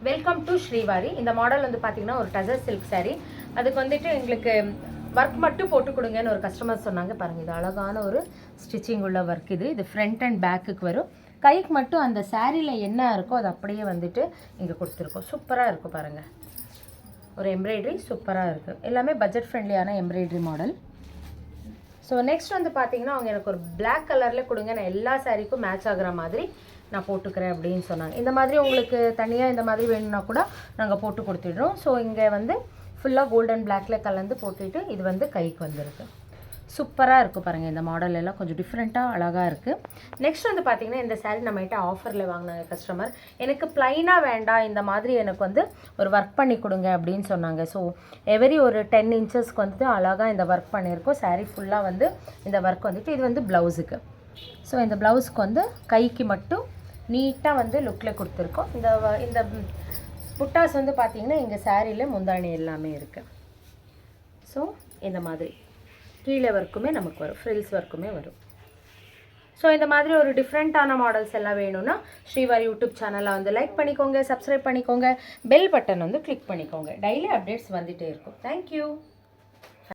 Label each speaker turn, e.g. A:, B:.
A: Welcome to Srivari. இந்த model வந்து பார்த்தீங்கன்னா ஒரு டசர் சில்க் சாரீ. அதுக்கு வந்துட்டு எங்களுக்கு ஒர்க் மட்டும் போட்டு கொடுங்கன்னு ஒரு கஸ்டமர் சொன்னாங்க. பாருங்கள், இது அழகான ஒரு ஸ்டிச்சிங் உள்ள ஒர்க். இது ஃப்ரண்ட் அண்ட் பேக்குக்கு வரும். கைக்கு மட்டும் அந்த சாரியில் என்ன இருக்கோ அது அப்படியே வந்துட்டு இங்கே கொடுத்துருக்கோம். சூப்பராக இருக்கும் பாருங்கள். ஒரு எம்ப்ராய்டரி சூப்பராக இருக்குது. எல்லாமே பட்ஜெட் ஃப்ரெண்ட்லியான எம்ப்ராய்டரி மாடல். ஸோ நெக்ஸ்ட் வந்து பார்த்தீங்கன்னா அவங்க எனக்கு ஒரு பிளாக் கலரில் கொடுங்க, நான் எல்லா சாரீக்கும் மேட்ச் ஆகிற மாதிரி நான் போட்டுக்கிறேன் அப்படின்னு சொன்னாங்க. இந்த மாதிரி உங்களுக்கு தனியாக இந்த மாதிரி வேணும்னா கூட நாங்கள் போட்டு கொடுத்துடுறோம். ஸோ இங்கே வந்து ஃபுல்லாக கோல்டன் பிளாக்கில் கலந்து போட்டுட்டு இது வந்து கைக்கு வந்துருக்கு. சூப்பராக இருக்குது பாருங்கள். இந்த மாடல் எல்லாம் கொஞ்சம் டிஃப்ரெண்ட்டாக அழகாக இருக்குது. நெக்ஸ்ட் வந்து பார்த்திங்கன்னா இந்த சாரீ நம்மகிட்ட ஆஃபரில் வாங்கினாங்க கஸ்டமர். எனக்கு ப்ளைனாக வேண்டாம், இந்த மாதிரி எனக்கு வந்து ஒரு ஒர்க் பண்ணி கொடுங்க அப்படின்னு சொன்னாங்க. ஸோ எவரி ஒரு 10 இன்ச்சஸ்க்கு வந்துட்டு அழகாக இந்த ஒர்க் பண்ணியிருக்கோம். சாரீ ஃபுல்லாக வந்து இந்த ஒர்க் வந்துட்டு இது வந்து ப்ளவுஸுக்கு. ஸோ இந்த ப்ளவுஸ்க்கு வந்து கைக்கு மட்டும் நீட்டாக வந்து லுக்கில் கொடுத்துருக்கோம். இந்த புட்டாஸ் வந்து பார்த்திங்கன்னா எங்கள் சாரியில் முந்தாணி எல்லாமே இருக்குது. ஸோ இந்த மாதிரி கீழே ஒர்க்குமே நமக்கு வரும், ஃப்ரில்ஸ் ஒர்க்குமே வரும். ஸோ இந்த மாதிரி ஒரு டிஃப்ரெண்ட்டான மாடல்ஸ் எல்லாம் வேணும்னா ஸ்ரீவாரி யூடியூப் சேனலை வந்து லைக் பண்ணிக்கோங்க, சப்ஸ்கிரைப் பண்ணிக்கோங்க, பெல் பட்டன் வந்து கிளிக் பண்ணிக்கோங்க. டெய்லி அப்டேட்ஸ் வந்துகிட்டே இருக்கும். தேங்க்யூ.